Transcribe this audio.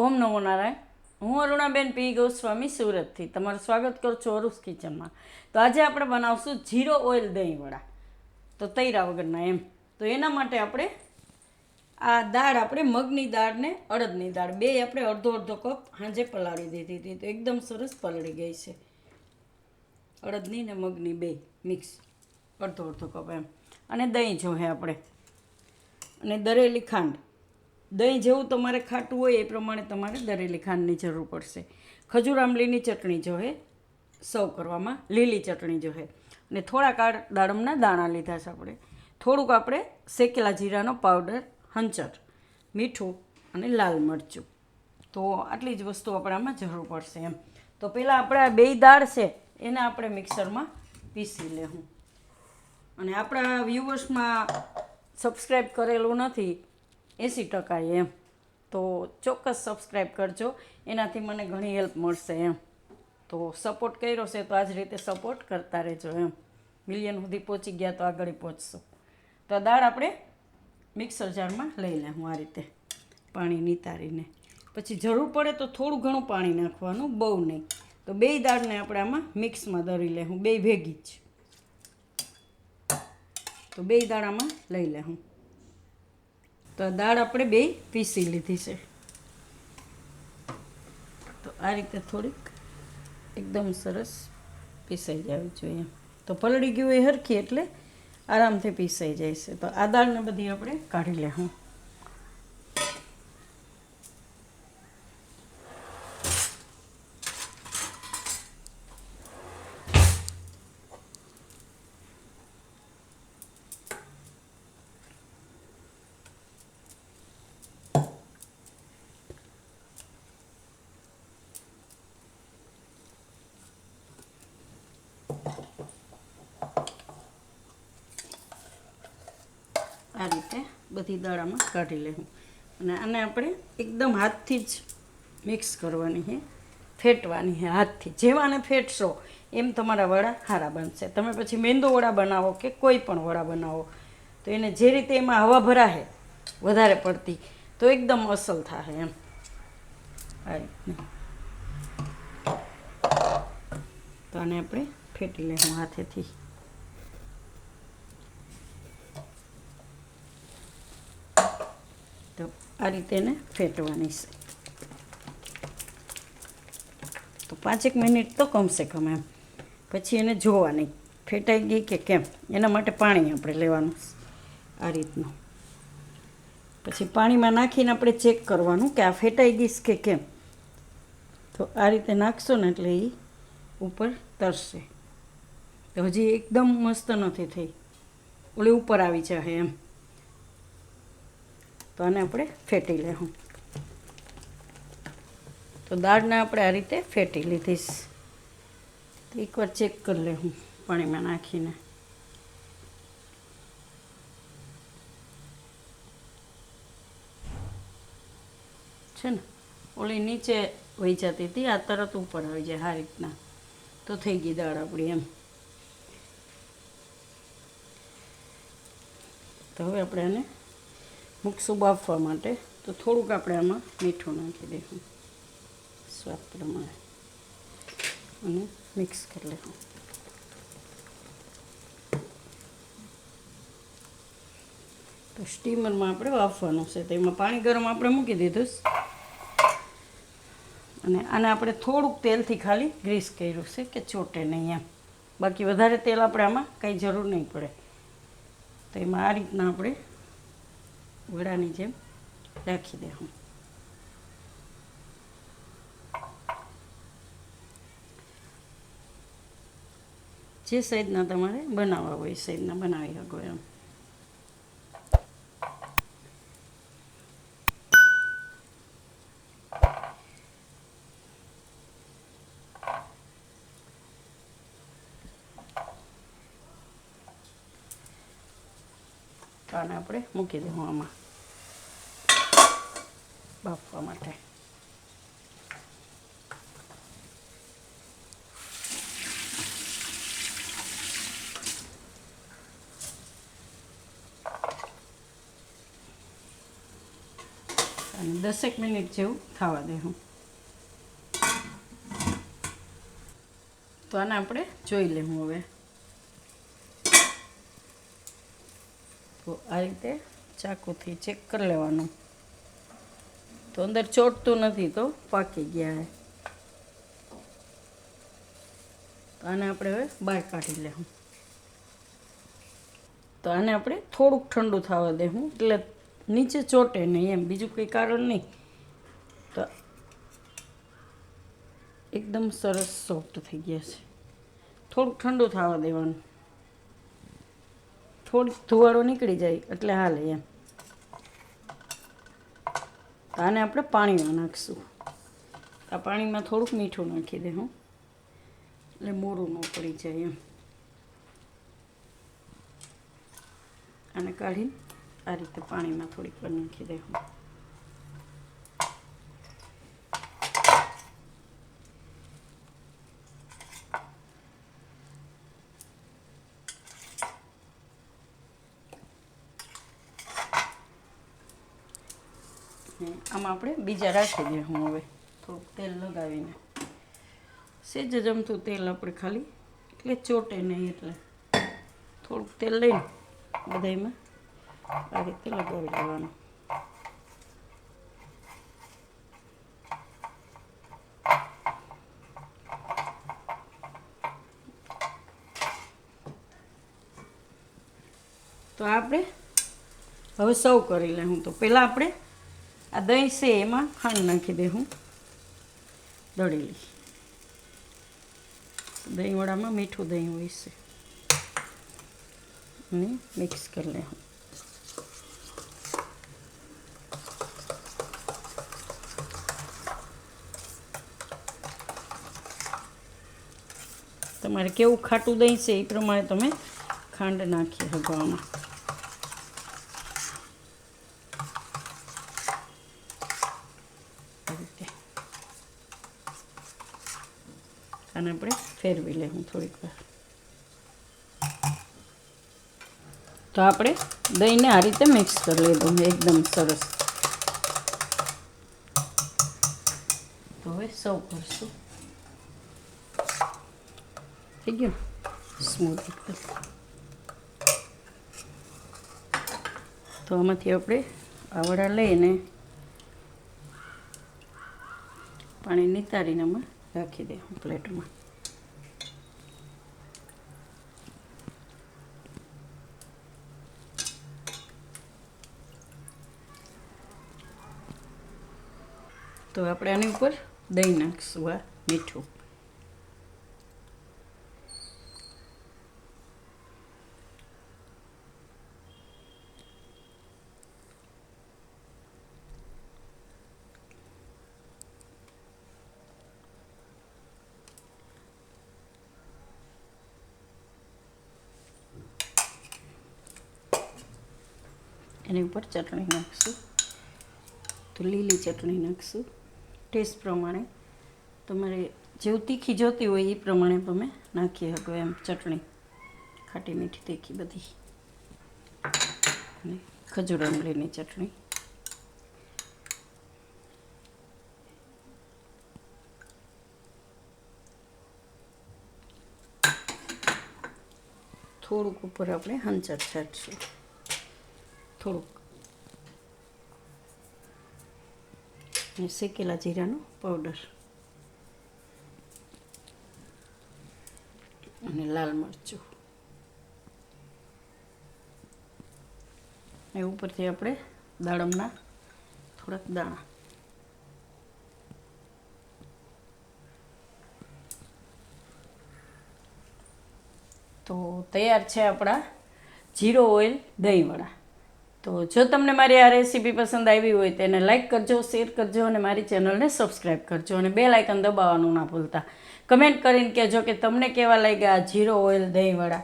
ઓમ નમો નારાયણ. હું અરુણાબેન પી ગોસ્વામી સુરતથી તમારું સ્વાગત કરું છું અરુસ કિચનમાં. તો આજે આપણે બનાવશું જીરો ઓઇલ દહીં વડા, તો તૈરા વગરના એમ. તો એના માટે આપણે આ દાળ, આપણે મગની દાળ ને અડદની દાળ બે આપણે અડધો અડધો કપ સાંજે પલાળી દીધી હતી, તો એકદમ સરસ પલળી ગઈ છે. અડદની ને મગની બે મિક્સ અડધો અડધો કપ એમ. અને દહીં જોઈએ આપણે, અને દરેલી ખાંડ. દહીં જેવું તમારે ખાટું હોય એ પ્રમાણે તમારે દરેલી ખાંડની જરૂર પડશે. ખજૂર આંબલીની ચટણી જોઈએ સર્વ કરવામાં, લીલી ચટણી જોઈએ, અને થોડાક દાડમના દાણા લીધા છે આપણે, થોડુંક આપણે શેકેલા જીરાનો પાવડર, હંચર, મીઠું અને લાલ મરચું. તો આટલી જ વસ્તુ આપણે આમાં જરૂર પડશે એમ. તો પહેલાં આપણે આ બે દાળ છે એને આપણે મિક્સરમાં પીસી લેવું. અને આપણા વ્યૂવર્સમાં સબસ્ક્રાઈબ કરેલું નથી 80% એમ, તો ચોક્કસ સબસ્ક્રાઈબ કરજો, એનાથી મને ઘણી હેલ્પ મળશે એમ. તો સપોર્ટ કર્યો છે તો આ જ રીતે સપોર્ટ કરતા રહેજો એમ. મિલિયન સુધી પહોંચી ગયા તો આગળ પહોંચશો. તો આ દાળ આપણે મિક્સર જારમાં લઈ લેવું આ રીતે પાણી નિતારીને. પછી જરૂર પડે તો થોડું ઘણું પાણી નાખવાનું, બહુ નહીં. તો બે દાળને આપણે આમાં મિક્સમાં દળી લેવું, બે ભેગી જ. તો બે દાળામાં લઈ લેવું. તો આ દાળ આપણે બે પીસી લીધી છે. તો આ રીતે થોડીક એકદમ સરસ પીસાઈ જવી જોઈએ. તો પલળી ગયું એ હરખી એટલે આરામથી પીસાઈ જાય છે. તો આ દાળને બધી આપણે કાઢી લેવું. આ રીતે બધી દાળામાં કાઢી લેવું. અને આને આપણે એકદમ હાથથી જ મિક્સ કરવાની છે, ફેટવાની છે હાથથી. જેમ આને ફેટશો એમ તમારા વડા સારા બનશે. તમે પછી મેંદો વડા બનાવો કે કોઈ પણ વડા બનાવો તો એને જે રીતે એમાં હવા ભરાશે વધારે પડતી તો એકદમ અસલ થશે એમ. આ રીતની. તો આને આપણે ફેટી લેવું હાથેથી. તો આ રીતે એને ફેટવાની છે. તો 5 મિનિટ તો કમસે કમ એમ. પછી એને જોવાની ફેટાઈ ગઈ કે કેમ, એના માટે પાણી આપણે લેવાનું આ રીતનું. પછી પાણીમાં નાખીને આપણે ચેક કરવાનું કે આ ફેટાઈ ગઈશ કે કેમ. તો આ રીતે નાખશો ને એટલે એ ઉપર તરશે. તો હજી એકદમ મસ્ત નથી થઈ, ઓલી ઉપર આવી જશે એમ. તો આને આપણે ફેટી લેવું. તો દાળને આપણે આ રીતે ફેટી લીધીશ. તો એકવાર ચેક કરી લેવું પાણીમાં નાખીને. છે ને ઓલી નીચે વહી જતી હતી, આ તરત ઉપર આવી જાય આ રીતના. તો થઈ ગઈ દાળ આપણી એમ. તો હવે આપણે આને મૂકશું બાફવા માટે. તો થોડુંક આપણે આમાં મીઠું નાખી દઈશું સ્વાદ પ્રમાણે, અને મિક્સ કરી લેવું. તો સ્ટીમરમાં આપણે બાફવાનું છે. તો એમાં પાણી ગરમ આપણે મૂકી દીધું, અને આને આપણે થોડુંક તેલથી ખાલી ગ્રીસ કર્યું છે કે ચોટે નહીં એમ. બાકી વધારે તેલ આપણે આમાં કંઈ જરૂર નહીં પડે. તો એમાં આ રીતના આપણે વડાની જેમ રાખી દેવું. જે સાઈઝના તમારે બનાવવા હોય એ સાઈઝના બનાવી શકો એમ. આને આપણે મૂકી દઉં આમાં બાફવા માટે. અને 10 મિનિટ જેવું થવા દે હું. તો આને આપણે જોઈ લેવું હવે. તો આ રીતે ચાકુથી ચેક કરી લેવાનું. તો અંદર ચોટતું નથી તો પાકી ગયા. તો આને આપણે હવે બહાર કાઢી લેવું. તો આને આપણે થોડુંક ઠંડુ થવા દેવું એટલે નીચે ચોટે નહીં એમ, બીજું કંઈ કારણ નહીં. તો એકદમ સરસ સોફ્ટ થઈ ગયા છે. થોડુંક ઠંડુ થવા દેવાનું, થોડીક ધુવાળો નીકળી જાય એટલે હાલે એમ. તો આને આપણે પાણીમાં નાખીશું. આ પાણીમાં થોડુંક મીઠું નાખી દેવું એટલે મોરું ન પડી જાય એમ. આને કાઢીને આ રીતે પાણીમાં થોડીક વાર નાખી દેવું. આમાં આપણે બીજા રાખી દઈશું. હવે થોડુંક તેલ લગાવીને સેજ જમતું તેલ આપણે ખાલી, એટલે ચોટે નહીં એટલે થોડુંક તેલ લઈને બધામાં આ રીતે લગાવી લેવાનું. તો આપણે હવે સર્વ કરી લેવું. તો પહેલાં આપણે આ દહીં છે એમાં ખાંડ નાખી દેવું દળેલી. દહીંવડામાં મીઠું દહીં હોય છે અને મિક્સ કરી લેવું. તમારે કેવું ખાટું દહીં છે એ પ્રમાણે તમે ખાંડ નાખી શકો આમાં. આને આપણે ફેરવી લેવું થોડીક વાર. તો આપણે દહીંને આ રીતે મિક્સ કરી લીધું એકદમ સરસ. તો હવે સર્વ કરશું. થઈ ગયું સ્મૂથ એકદમ. તો આમાંથી આપણે આવડા લઈને પાણી નિતારીને આમાં રાખી દે પ્લેટમાં. તો આપણે આની ઉપર દહીં નાખીશું, આ મીઠું. એની ઉપર ચટણી નાખીશું. તો લીલી ચટણી નાખીશું ટેસ્ટ પ્રમાણે. તમારે જેવું તીખી જોતી હોય એ પ્રમાણે તમે નાખી શકો એમ. ચટણી ખાટી મીઠી તીખી બધી. અને ખજૂર આંબલીની ચટણી. થોડુંક ઉપર આપણે હંચર છાંટશું થોડુંક. અને શેકેલા જીરાનો પાવડર અને લાલ મરચું. એ ઉપરથી આપણે દાડમના થોડાક દાણા. તો તૈયાર છે આપણા જીરો ઓઇલ દહીંવડા. તો જો તમને મારી આ રેસીપી પસંદ આવી હોય તો એને લાઇક કરજો, શેર કરજો અને મારી ચેનલને સબસ્ક્રાઈબ કરજો અને બેલ આઇકન દબાવવાનું ના ભૂલતા. કમેન્ટ કરીને કહેજો કે તમને કેવા લાગ્યા આ જીરો ઓઇલ દહીંવડા.